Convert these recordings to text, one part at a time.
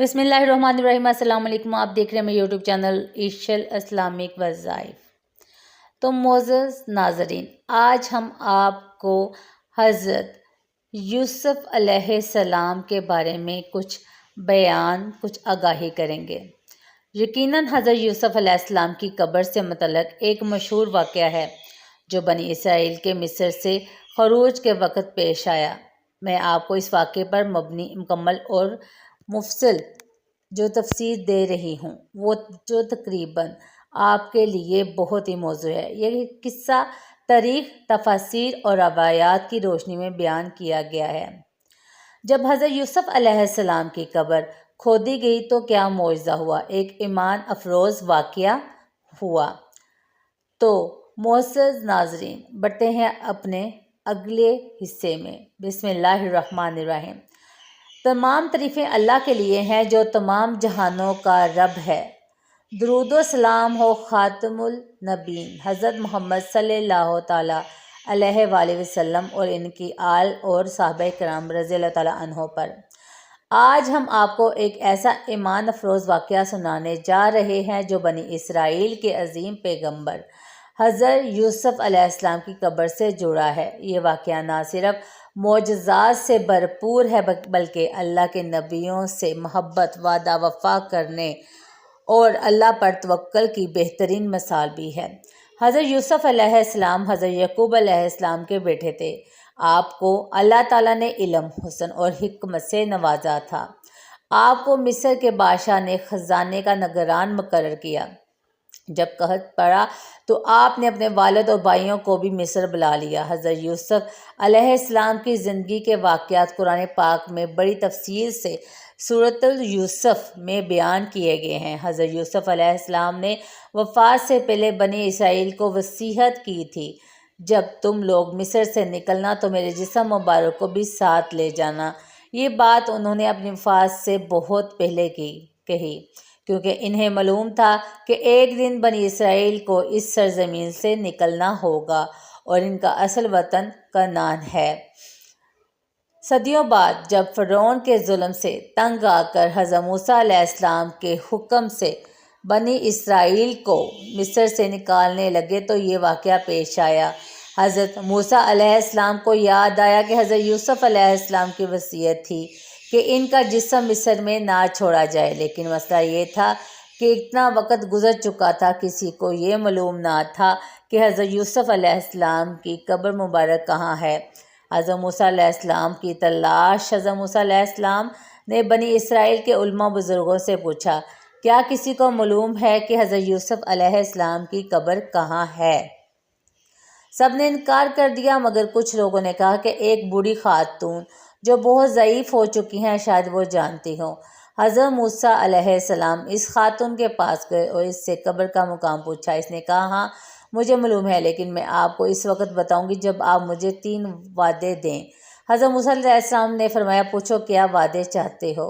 بسم اللہ الرحمن الرحیم۔ السلام علیکم، آپ دیکھ رہے ہیں میرے یوٹیوب چینل ایشل اسلامک وظائف۔ تو معزز ناظرین، آج ہم آپ کو حضرت یوسف علیہ السلام کے بارے میں کچھ بیان، کچھ آگاہی کریں گے۔ یقیناً حضرت یوسف علیہ السلام کی قبر سے متعلق ایک مشہور واقعہ ہے جو بنی اسرائیل کے مصر سے خروج کے وقت پیش آیا۔ میں آپ کو اس واقعے پر مکمل اور مفصل جو تفسیر دے رہی ہوں، وہ جو تقریباً آپ کے لیے بہت ہی موزوں ہے۔ یہ قصہ تاریخ، تفاسیر اور روایات کی روشنی میں بیان کیا گیا ہے۔ جب حضرت یوسف علیہ السلام کی قبر کھودی گئی تو کیا معجزہ ہوا، ایک ایمان افروز واقعہ ہوا۔ تو معزز ناظرین، بڑھتے ہیں اپنے اگلے حصے میں۔ بسم اللہ الرحمن الرحیم۔ تمام تعریفیں اللہ کے لیے ہیں جو تمام جہانوں کا رب ہے۔ درود و سلام ہو خاتم النبیین حضرت محمد صلی اللہ تعالیٰ علیہ وآلہ وسلم اور ان کی آل اور صحابہ کرام رضی اللہ تعالیٰ عنہ پر۔ آج ہم آپ کو ایک ایسا ایمان افروز واقعہ سنانے جا رہے ہیں جو بنی اسرائیل کے عظیم پیغمبر حضرت یوسف علیہ السلام کی قبر سے جڑا ہے۔ یہ واقعہ نہ صرف معجزات سے بھرپور ہے بلکہ اللہ کے نبیوں سے محبت، وعدہ وفا کرنے اور اللہ پر توکل کی بہترین مثال بھی ہے۔ حضرت یوسف علیہ السلام حضرت یعقوب علیہ السلام کے بیٹے تھے۔ آپ کو اللہ تعالیٰ نے علم، حسن اور حکمت سے نوازا تھا۔ آپ کو مصر کے بادشاہ نے خزانے کا نگران مقرر کیا۔ جب قحط پڑا تو آپ نے اپنے والد اور بھائیوں کو بھی مصر بلا لیا۔ حضرت یوسف علیہ السلام کی زندگی کے واقعات قرآن پاک میں بڑی تفصیل سے سورۃ یوسف میں بیان کیے گئے ہیں۔ حضرت یوسف علیہ السلام نے وفات سے پہلے بنی اسرائیل کو وصیت کی تھی، جب تم لوگ مصر سے نکلنا تو میرے جسم مبارک کو بھی ساتھ لے جانا۔ یہ بات انہوں نے اپنی وفات سے بہت پہلے کہی، کیونکہ انہیں معلوم تھا کہ ایک دن بنی اسرائیل کو اس سرزمین سے نکلنا ہوگا اور ان کا اصل وطن کنعان ہے۔ صدیوں بعد جب فرعون کے ظلم سے تنگ آ کر حضرت موسیٰ علیہ السلام کے حکم سے بنی اسرائیل کو مصر سے نکالنے لگے تو یہ واقعہ پیش آیا۔ حضرت موسیٰ علیہ السلام کو یاد آیا کہ حضرت یوسف علیہ السلام کی وصیت تھی کہ ان کا جسم مصر میں نہ چھوڑا جائے، لیکن مسئلہ یہ تھا کہ اتنا وقت گزر چکا تھا، کسی کو یہ معلوم نہ تھا کہ حضرت یوسف علیہ السلام کی قبر مبارک کہاں ہے۔ حضرت موسیٰ علیہ السلام کی تلاش۔ حضرت موسیٰ علیہ السلام نے بنی اسرائیل کے علماء بزرگوں سے پوچھا، کیا کسی کو معلوم ہے کہ حضرت یوسف علیہ السلام کی قبر کہاں ہے؟ سب نے انکار کر دیا، مگر کچھ لوگوں نے کہا کہ ایک بوڑھی خاتون جو بہت ضعیف ہو چکی ہیں، شاید وہ جانتی ہوں۔ حضرت موسیٰ علیہ السلام اس خاتون کے پاس گئے اور اس سے قبر کا مقام پوچھا۔ اس نے کہا، ہاں مجھے معلوم ہے، لیکن میں آپ کو اس وقت بتاؤں گی جب آپ مجھے 3 وعدے دیں۔ حضرت موسیٰ علیہ السلام نے فرمایا، پوچھو کیا وعدے چاہتے ہو؟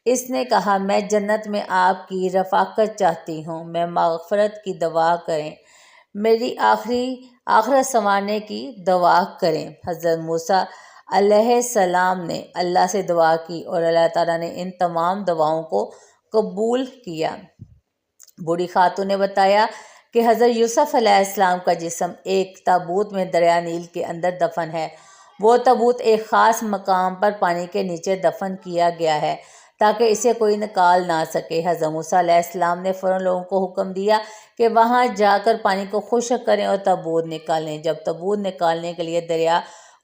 اس نے کہا، میں جنت میں آپ کی رفاقت چاہتی ہوں، میں مغفرت کی دعا کریں، میری آخرت سنوارنے کی دعا کریں۔ حضرت موسیٰ علیہ السلام نے اللہ سے دعا کی اور اللہ تعالیٰ نے ان تمام دعاؤں کو قبول کیا۔ بوڑھی خاتون نے بتایا کہ حضرت یوسف علیہ السلام کا جسم ایک تابوت میں دریا نیل کے اندر دفن ہے۔ وہ تابوت ایک خاص مقام پر پانی کے نیچے دفن کیا گیا ہے تاکہ اسے کوئی نکال نہ سکے۔ حضرت موسیٰ علیہ السلام نے فوراً لوگوں کو حکم دیا کہ وہاں جا کر پانی کو خشک کریں اور تابوت نکالیں۔ جب تابوت نکالنے کے لیے دریا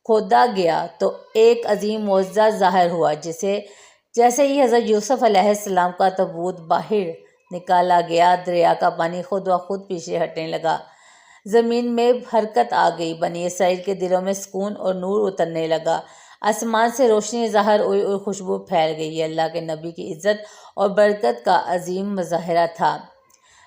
کھودا گیا تو ایک عظیم معجزہ ظاہر ہوا۔ جیسے ہی حضرت یوسف علیہ السلام کا تابوت باہر نکالا گیا، دریا کا پانی خود بخود پیچھے ہٹنے لگا، زمین میں حرکت آ گئی، بنی اسرائیل کے دلوں میں سکون اور نور اترنے لگا، آسمان سے روشنی ظاہر ہوئی اور خوشبو پھیل گئی۔ یہ اللہ کے نبی کی عزت اور برکت کا عظیم مظاہرہ تھا۔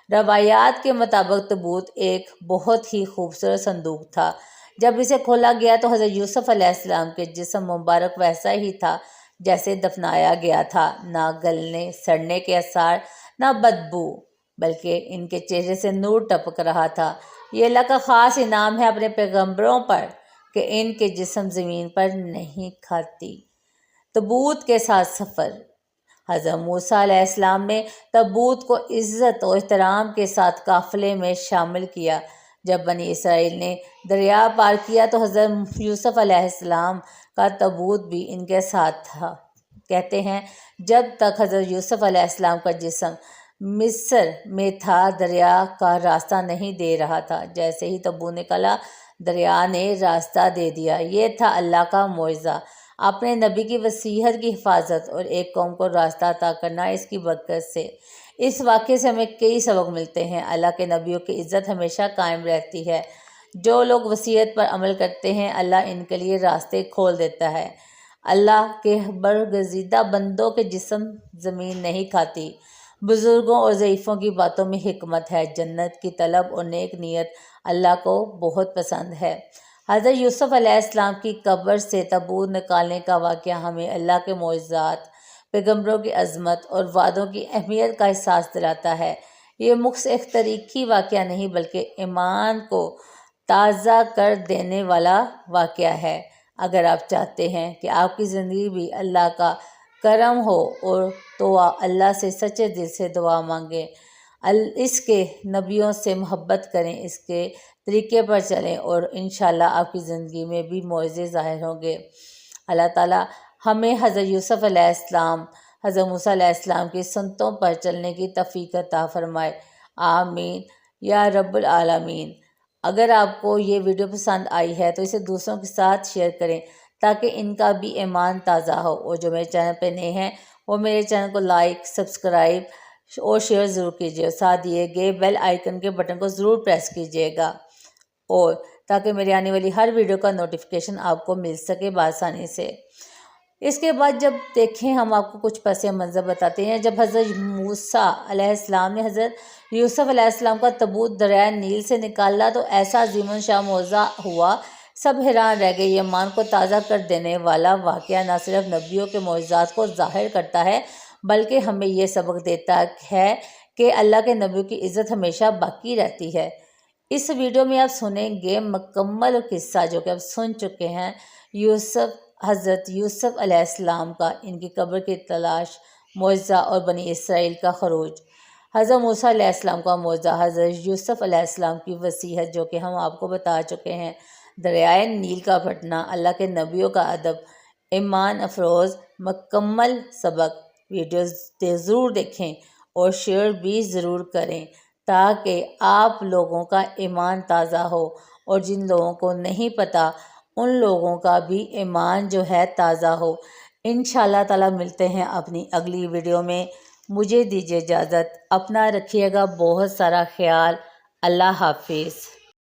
روایات کے مطابق تابوت ایک بہت ہی خوبصورت صندوق تھا۔ جب اسے کھولا گیا تو حضرت یوسف علیہ السلام کے جسم مبارک ویسا ہی تھا جیسے دفنایا گیا تھا، نہ گلنے سڑنے کے آثار، نہ بدبو، بلکہ ان کے چہرے سے نور ٹپک رہا تھا۔ یہ اللہ کا خاص انعام ہے اپنے پیغمبروں پر کہ ان کے جسم زمین پر نہیں کھاتی۔ تابوت کے ساتھ سفر۔ حضرت موسیٰ علیہ السلام نے تابوت کو عزت و احترام کے ساتھ قافلے میں شامل کیا۔ جب بنی اسرائیل نے دریا پار کیا تو حضرت یوسف علیہ السلام کا تابوت بھی ان کے ساتھ تھا۔ کہتے ہیں جب تک حضرت یوسف علیہ السلام کا جسم مصر میں تھا دریا کا راستہ نہیں دے رہا تھا، جیسے ہی تابوت نکلا دریا نے راستہ دے دیا۔ یہ تھا اللہ کا معجزہ، اپنے نبی کی وصیت کی حفاظت اور ایک قوم کو راستہ عطا کرنا اس کی برکت سے۔ اس واقعے سے ہمیں کئی سبق ملتے ہیں۔ اللہ کے نبیوں کی عزت ہمیشہ قائم رہتی ہے۔ جو لوگ وصیت پر عمل کرتے ہیں اللہ ان کے لیے راستے کھول دیتا ہے۔ اللہ کے برگزیدہ بندوں کے جسم زمین نہیں کھاتی۔ بزرگوں اور ضعیفوں کی باتوں میں حکمت ہے۔ جنت کی طلب اور نیک نیت اللہ کو بہت پسند ہے۔ حضرت یوسف علیہ السلام کی قبر سے تابوت نکالنے کا واقعہ ہمیں اللہ کے معجزات، پیغمبروں کی عظمت اور وعدوں کی اہمیت کا احساس دلاتا ہے۔ یہ مخص ایک تاریخی واقعہ نہیں بلکہ ایمان کو تازہ کر دینے والا واقعہ ہے۔ اگر آپ چاہتے ہیں کہ آپ کی زندگی بھی اللہ کا کرم ہو اور تو اللہ سے سچے دل سے دعا مانگیں، اس کے نبیوں سے محبت کریں، اس کے طریقے پر چلیں اور انشاءاللہ آپ کی زندگی میں بھی معجزے ظاہر ہوں گے۔ اللہ تعالیٰ ہمیں حضرت یوسف علیہ السلام، حضرت موسیٰ علیہ السلام کی سنتوں پر چلنے کی توفیق عطا فرمائے، آمین یا رب العالمین۔ اگر آپ کو یہ ویڈیو پسند آئی ہے تو اسے دوسروں کے ساتھ شیئر کریں تاکہ ان کا بھی ایمان تازہ ہو، اور جو میرے چینل پہ نئے ہیں وہ میرے چینل کو لائک، سبسکرائب اور شیئر ضرور کیجیے، اور ساتھ دیے گئے بیل آئیکن کے بٹن کو ضرور پریس کیجیے گا، اور تاکہ میری آنے والی ہر ویڈیو کا نوٹیفیکیشن آپ کو مل سکے بآسانی سے۔ اس کے بعد جب دیکھیں ہم آپ کو کچھ پس منظر بتاتے ہیں۔ جب حضرت موسیٰ علیہ السلام نے حضرت یوسف علیہ السلام کا تابوت دریائے نیل سے نکالا تو ایسا عظیم الشان معجزہ ہوا، سب حیران رہ گئے۔ یہ ایمان کو تازہ کر دینے والا واقعہ نہ صرف نبیوں کے معجزات کو ظاہر کرتا ہے بلکہ ہمیں یہ سبق دیتا ہے کہ اللہ کے نبیوں کی عزت ہمیشہ باقی رہتی ہے۔ اس ویڈیو میں آپ سنیں گے مکمل قصہ جو کہ آپ سن چکے ہیں، حضرت یوسف علیہ السلام کا، ان کی قبر کی تلاش، معجزہ اور بنی اسرائیل کا خروج، حضرت موسیٰ علیہ السلام کا معجزہ، حضرت یوسف علیہ السلام کی وصیت جو کہ ہم آپ کو بتا چکے ہیں، دریائے نیل کا پھٹنا، اللہ کے نبیوں کا ادب، ایمان افروز مکمل سبق۔ ویڈیوز ضرور دیکھیں اور شیئر بھی ضرور کریں تاکہ آپ لوگوں کا ایمان تازہ ہو، اور جن لوگوں کو نہیں پتہ ان لوگوں کا بھی ایمان جو ہے تازہ ہو۔ انشاءاللہ تعالیٰ ملتے ہیں اپنی اگلی ویڈیو میں۔ مجھے دیجیے اجازت، اپنا رکھیے گا بہت سارا خیال۔ اللہ حافظ۔